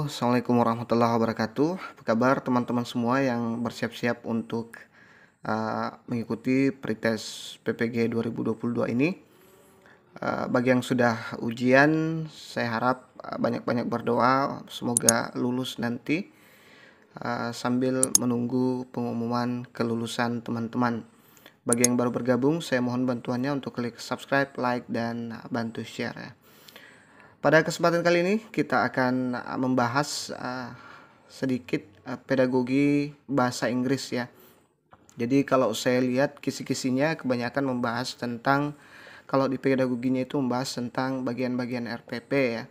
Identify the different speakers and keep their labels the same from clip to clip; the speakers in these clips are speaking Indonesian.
Speaker 1: Halo, Assalamualaikum warahmatullahi wabarakatuh. Apa kabar teman-teman semua yang bersiap-siap untuk mengikuti pretest PPG 2022 ini? Bagi yang sudah ujian, saya harap banyak-banyak berdoa semoga lulus nanti sambil menunggu pengumuman kelulusan teman-teman. Bagi yang baru bergabung, saya mohon bantuannya untuk klik subscribe, like, dan bantu share ya. Pada kesempatan kali ini kita akan membahas sedikit pedagogi bahasa Inggris ya. Jadi kalau saya lihat kisi-kisinya kebanyakan membahas tentang, kalau di pedagoginya itu membahas tentang bagian-bagian RPP ya,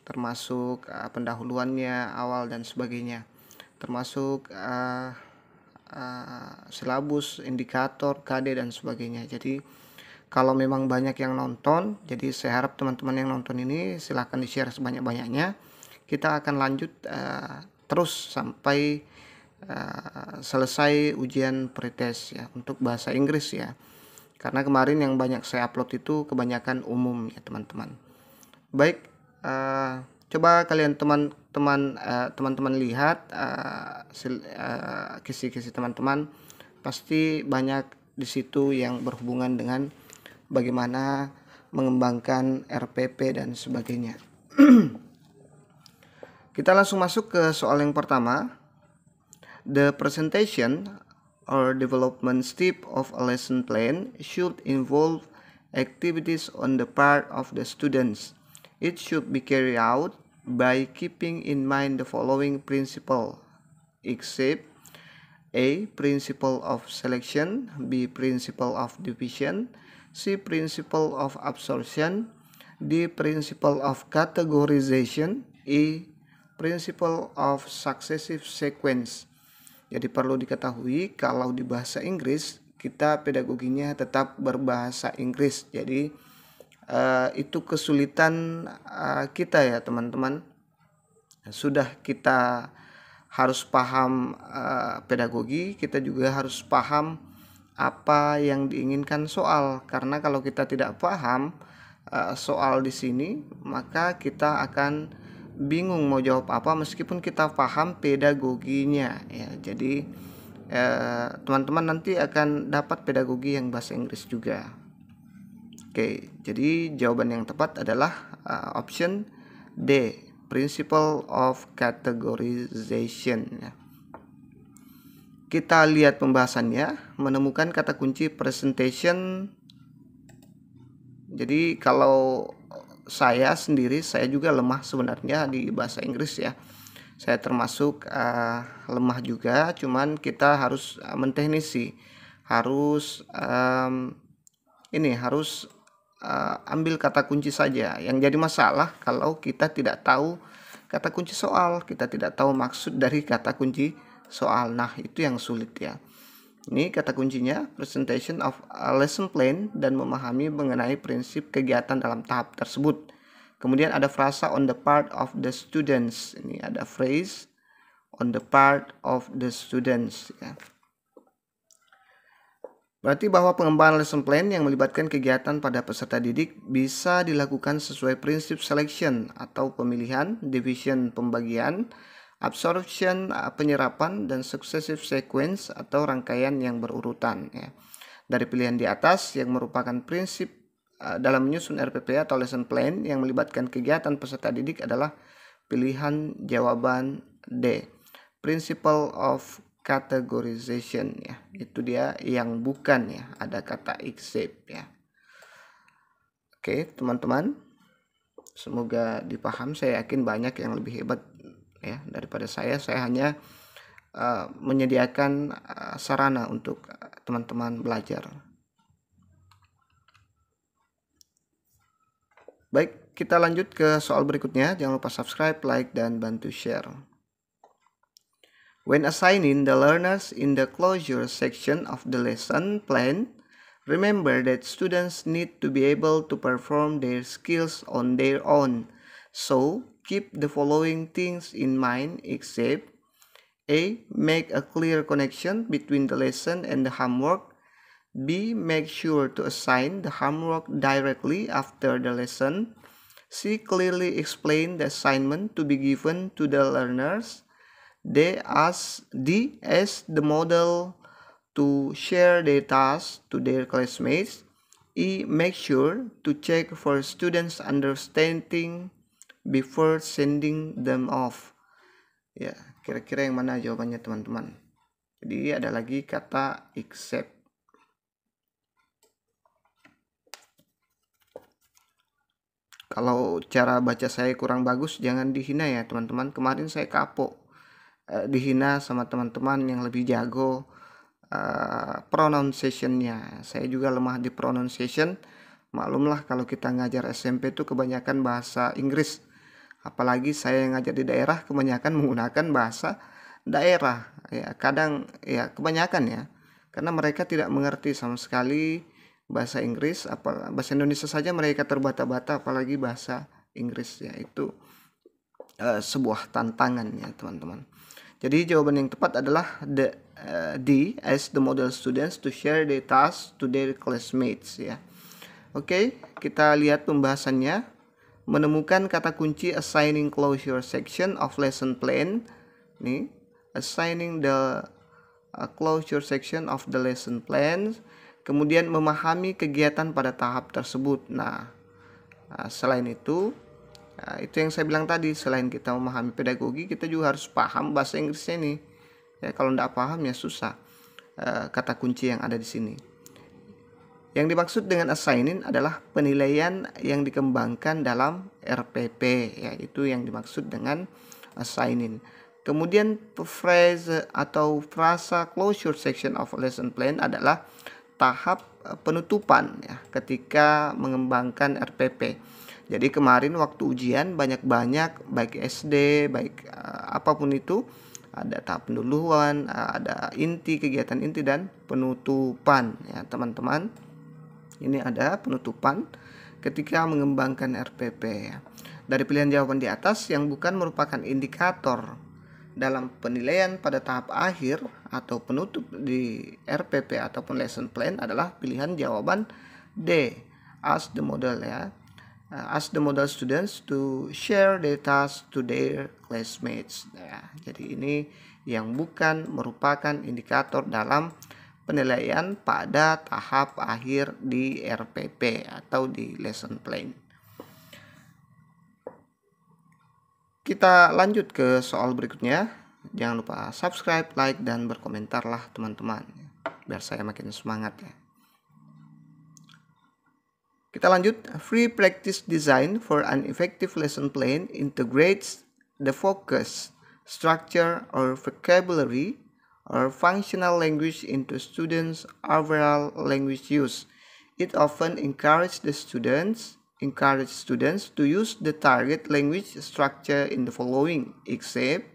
Speaker 1: termasuk pendahuluannya, awal dan sebagainya, termasuk silabus, indikator, KD dan sebagainya. Jadi kalau memang banyak yang nonton, jadi saya harap teman-teman yang nonton ini silahkan di-share sebanyak-banyaknya. Kita akan lanjut terus sampai selesai ujian pretest ya untuk bahasa Inggris ya. Karena kemarin yang banyak saya upload itu kebanyakan umum ya teman-teman. Baik, coba kalian teman-teman lihat kisi-kisi teman-teman, pasti banyak di situ yang berhubungan dengan bagaimana mengembangkan RPP dan sebagainya. Kita langsung masuk ke soal yang pertama. The presentation or development step of a lesson plan should involve activities on the part of the students. It should be carried out by keeping in mind the following principle, except A. Principle of selection, B. Principle of division, C. Principle of absorption, D. Principle of categorization, E. Principle of successive sequence. Jadi perlu diketahui kalau di bahasa Inggris kita pedagoginya tetap berbahasa Inggris. Jadi itu kesulitan kita ya teman-teman. Sudah kita harus paham pedagogi, kita juga harus paham apa yang diinginkan soal. Karena kalau kita tidak paham soal di sini, maka kita akan bingung mau jawab apa meskipun kita paham pedagoginya ya. Jadi teman-teman nanti akan dapat pedagogi yang bahasa Inggris juga. Oke, jadi jawaban yang tepat adalah option D, Principle of Categorization ya. Kita lihat pembahasannya, menemukan kata kunci presentation. Jadi kalau saya sendiri, saya juga lemah sebenarnya di bahasa Inggris ya. Saya termasuk lemah juga, cuman kita harus menteknisi, harus ambil kata kunci saja. Yang jadi masalah kalau kita tidak tahu kata kunci soal, kita tidak tahu maksud dari kata kunci soal. Nah, itu yang sulit ya. Ini kata kuncinya, presentation of a lesson plan, dan memahami mengenai prinsip kegiatan dalam tahap tersebut. Kemudian ada frasa on the part of the students. Ini ada phrase on the part of the students ya. Berarti bahwa pengembangan lesson plan yang melibatkan kegiatan pada peserta didik bisa dilakukan sesuai prinsip selection atau pemilihan, division pembagian, absorption penyerapan, dan successive sequence atau rangkaian yang berurutan ya. Dari pilihan di atas yang merupakan prinsip dalam menyusun RPP atau lesson plan yang melibatkan kegiatan peserta didik adalah pilihan jawaban D, Principle of Categorization ya. Itu dia yang bukan ya, ada kata except ya. Oke teman-teman, semoga dipaham. Saya yakin banyak yang lebih hebat ya daripada saya. Saya hanya menyediakan sarana untuk teman-teman belajar. Baik, kita lanjut ke soal berikutnya. Jangan lupa subscribe, like, dan bantu share. When assigning the learners in the closure section of the lesson plan, remember that students need to be able to perform their skills on their own. So, keep the following things in mind, except A. Make a clear connection between the lesson and the homework. B. Make sure to assign the homework directly after the lesson. C. Clearly explain the assignment to be given to the learners. D. Ask the model to share their tasks to their classmates. E. Make sure to check for students' understanding before sending them off. Ya, kira-kira yang mana jawabannya teman-teman? Jadi ada lagi kata except. Kalau cara baca saya kurang bagus, jangan dihina ya teman-teman. Kemarin saya kapok dihina sama teman-teman yang lebih jago pronunciation-nya. Saya juga lemah di pronunciation. Maklumlah kalau kita ngajar SMP itu kebanyakan bahasa Inggris. Apalagi saya yang ngajar di daerah kebanyakan menggunakan bahasa daerah. Ya, kadang ya kebanyakan ya. Karena mereka tidak mengerti sama sekali bahasa Inggris, bahasa Indonesia saja mereka terbata-bata, apalagi bahasa Inggris ya. Itu sebuah tantangan ya teman-teman. Jadi jawaban yang tepat adalah D, as the model students to share their tasks to their classmates ya. Oke, kita lihat pembahasannya. Menemukan kata kunci assigning closure section of lesson plan. Nih, assigning the closure section of the lesson plan. Kemudian memahami kegiatan pada tahap tersebut. Nah, selain itu yang saya bilang tadi, selain kita memahami pedagogi, kita juga harus paham bahasa Inggrisnya nih. Ya, kalau tidak paham ya susah kata kunci yang ada di sini. Yang dimaksud dengan assigning adalah penilaian yang dikembangkan dalam RPP, ya, itu yang dimaksud dengan assigning. Kemudian phrase atau frasa closure section of lesson plan adalah tahap penutupan ya ketika mengembangkan RPP. Jadi kemarin waktu ujian banyak-banyak baik SD, baik apapun itu, ada tahap pendahuluan, ada inti, kegiatan inti dan penutupan ya teman-teman. Ini ada penutupan ketika mengembangkan RPP ya. Dari pilihan jawaban di atas yang bukan merupakan indikator dalam penilaian pada tahap akhir atau penutup di RPP ataupun lesson plan adalah pilihan jawaban D. Ask the model ya. Ask the model students to share their tasks to their classmates ya. Jadi ini yang bukan merupakan indikator dalam penilaian pada tahap akhir di RPP atau di lesson plan. Kita lanjut ke soal berikutnya. Jangan lupa subscribe, like, dan berkomentarlah teman-teman, biar saya makin semangat ya. Kita lanjut. Free practice design for an effective lesson plan integrates the focus, structure, or vocabulary or functional language into students' overall language use. It often encourages students to use the target language structure in the following, except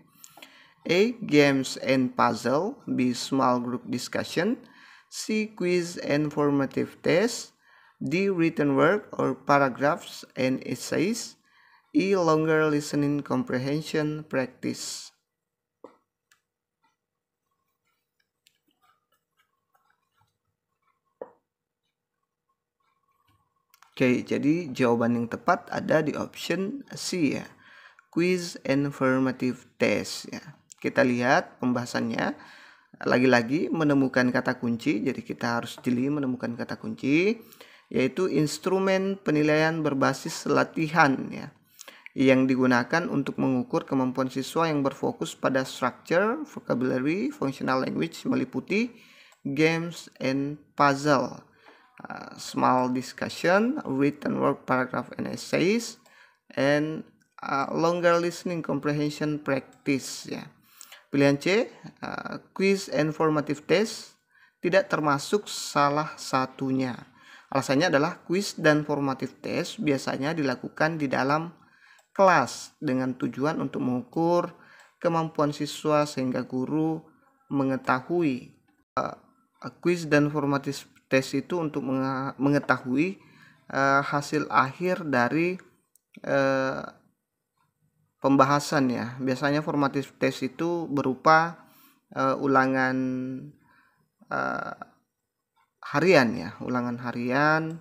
Speaker 1: A. Games and puzzle. B. Small group discussion. C. Quiz and formative test. D. Written work or paragraphs and essays. E. Longer listening comprehension practice. Oke, jadi jawaban yang tepat ada di option C ya. Quiz and formative test ya. Kita lihat pembahasannya. Lagi-lagi menemukan kata kunci. Jadi kita harus jeli menemukan kata kunci, yaitu instrumen penilaian berbasis latihan ya, yang digunakan untuk mengukur kemampuan siswa yang berfokus pada structure, vocabulary, functional language meliputi games and puzzle. Small discussion, written work, paragraph and essays, and longer listening comprehension practice ya. Pilihan C, quiz and formative test, tidak termasuk salah satunya. Alasannya adalah quiz dan formative test biasanya dilakukan di dalam kelas dengan tujuan untuk mengukur kemampuan siswa sehingga guru mengetahui quiz dan formative test itu untuk mengetahui hasil akhir dari pembahasan ya. Biasanya formative test itu berupa ulangan harian ya, ulangan harian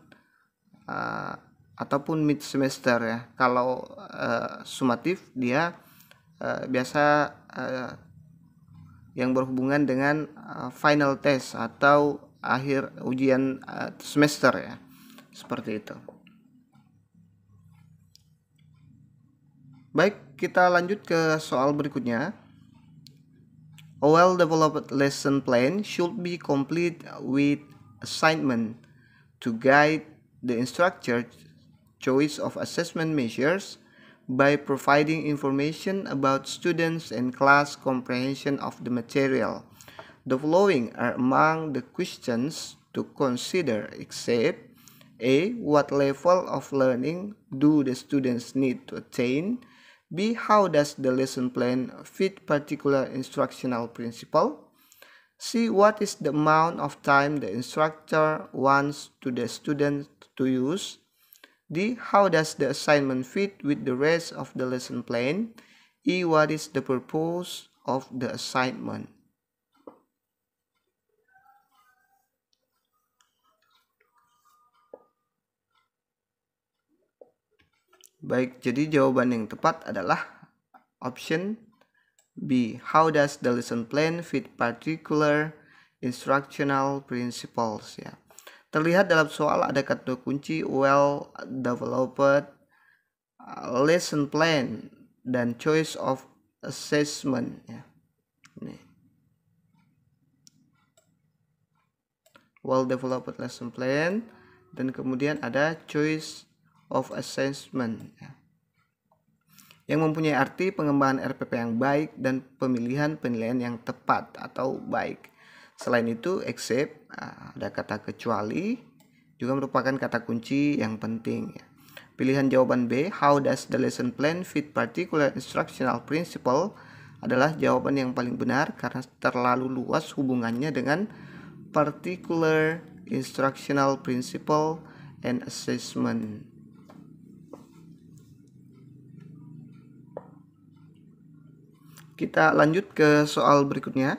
Speaker 1: ataupun mid semester ya. Kalau sumatif dia biasa yang berhubungan dengan final test atau akhir ujian semester ya. Seperti itu. Baik, kita lanjut ke soal berikutnya. A well-developed lesson plan should be complete with assignment to guide the instructor's choice of assessment measures by providing information about students and class comprehension of the material. The following are among the questions to consider except A. What level of learning do the students need to attain? B. How does the lesson plan fit particular instructional principle? C. What is the amount of time the instructor wants to the student to use? D. How does the assignment fit with the rest of the lesson plan? E. What is the purpose of the assignment? Baik, jadi jawaban yang tepat adalah option B. How does the lesson plan fit particular instructional principles ya. Terlihat dalam soal ada kata kunci well developed lesson plan dan choice of assessment ya. Nih. Well developed lesson plan dan kemudian ada choice of assessment ya, yang mempunyai arti pengembangan RPP yang baik dan pemilihan penilaian yang tepat atau baik. Selain itu, except ada kata kecuali juga merupakan kata kunci yang penting ya. Pilihan jawaban B, how does the lesson plan fit particular instructional principle, adalah jawaban yang paling benar karena terlalu luas hubungannya dengan particular instructional principle and assessment. Kita lanjut ke soal berikutnya.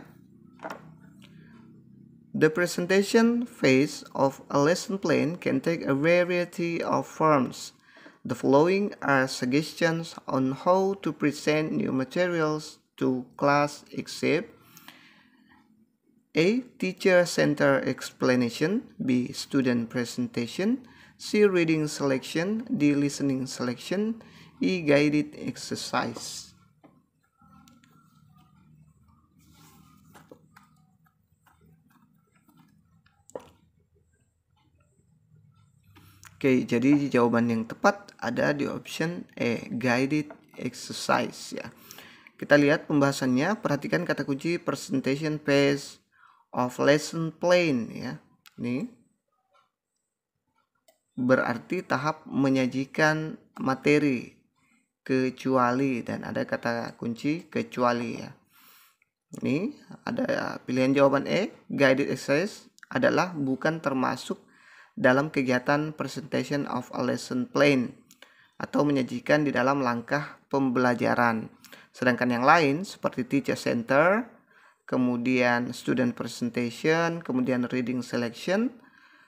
Speaker 1: The presentation phase of a lesson plan can take a variety of forms. The following are suggestions on how to present new materials to class except A. Teacher-centered explanation. B. Student presentation. C. Reading selection. D. Listening selection. E. Guided exercise. Oke, jadi jawaban yang tepat ada di option E, guided exercise ya. Kita lihat pembahasannya, perhatikan kata kunci presentation phase of lesson plan ya. Ini berarti tahap menyajikan materi kecuali, dan ada kata kunci kecuali ya. Ini ada pilihan jawaban E, guided exercise adalah bukan termasuk dalam kegiatan presentation of a lesson plan atau menyajikan di dalam langkah pembelajaran. Sedangkan yang lain seperti teacher center, kemudian student presentation, kemudian reading selection,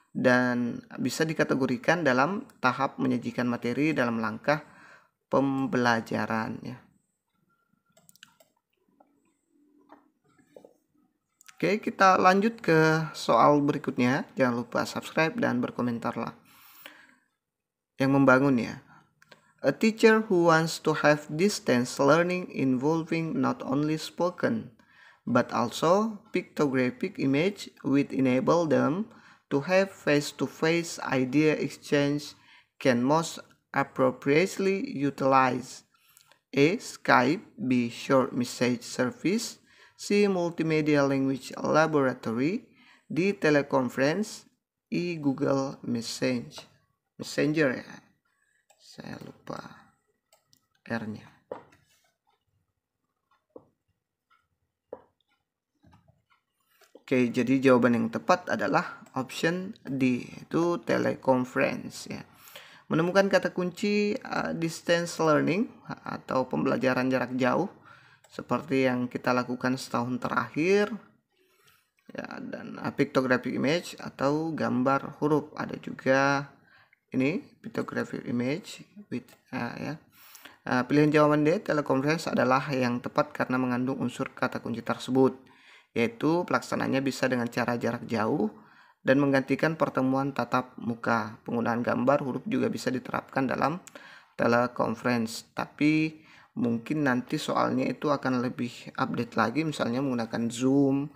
Speaker 1: dan bisa dikategorikan dalam tahap menyajikan materi dalam langkah pembelajaran ya. Oke, kita lanjut ke soal berikutnya. Jangan lupa subscribe dan berkomentarlah. Yang membangun ya. A teacher who wants to have distance learning involving not only spoken but also pictographic image will enable them to have face-to-face idea exchange can most appropriately utilize A. Skype, B. Short message service, C. Multimedia Language Laboratory, D. Teleconference, E. Google Messenger ya. Saya lupa R-nya. Oke, jadi jawaban yang tepat adalah option D, itu teleconference ya. Menemukan kata kunci distance learning atau pembelajaran jarak jauh seperti yang kita lakukan setahun terakhir ya, dan pictographic image atau gambar huruf, ada juga ini photographic image with pilihan jawaban D, teleconference adalah yang tepat karena mengandung unsur kata kunci tersebut, yaitu pelaksananya bisa dengan cara jarak jauh dan menggantikan pertemuan tatap muka. Penggunaan gambar huruf juga bisa diterapkan dalam teleconference, tapi mungkin nanti soalnya itu akan lebih update lagi, misalnya menggunakan Zoom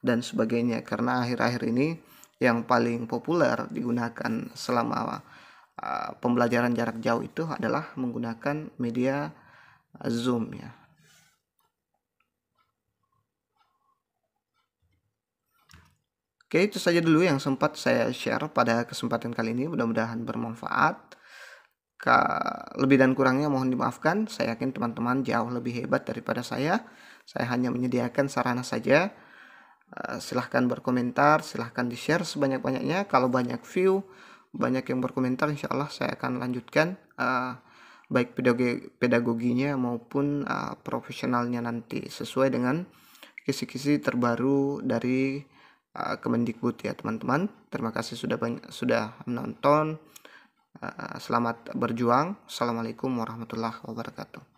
Speaker 1: dan sebagainya, karena akhir-akhir ini yang paling populer digunakan selama pembelajaran jarak jauh itu adalah menggunakan media Zoom ya. Oke, itu saja dulu yang sempat saya share pada kesempatan kali ini. Mudah-mudahan bermanfaat. Lebih dan kurangnya mohon dimaafkan. Saya yakin teman-teman jauh lebih hebat daripada saya. Saya hanya menyediakan sarana saja. Silahkan berkomentar, silahkan di-share sebanyak-banyaknya. Kalau banyak view, banyak yang berkomentar, insya Allah saya akan lanjutkan baik pedagoginya maupun profesionalnya nanti sesuai dengan kisi-kisi terbaru dari Kemendikbud ya teman-teman. Terima kasih sudah menonton. Selamat berjuang. Assalamualaikum warahmatullahi wabarakatuh.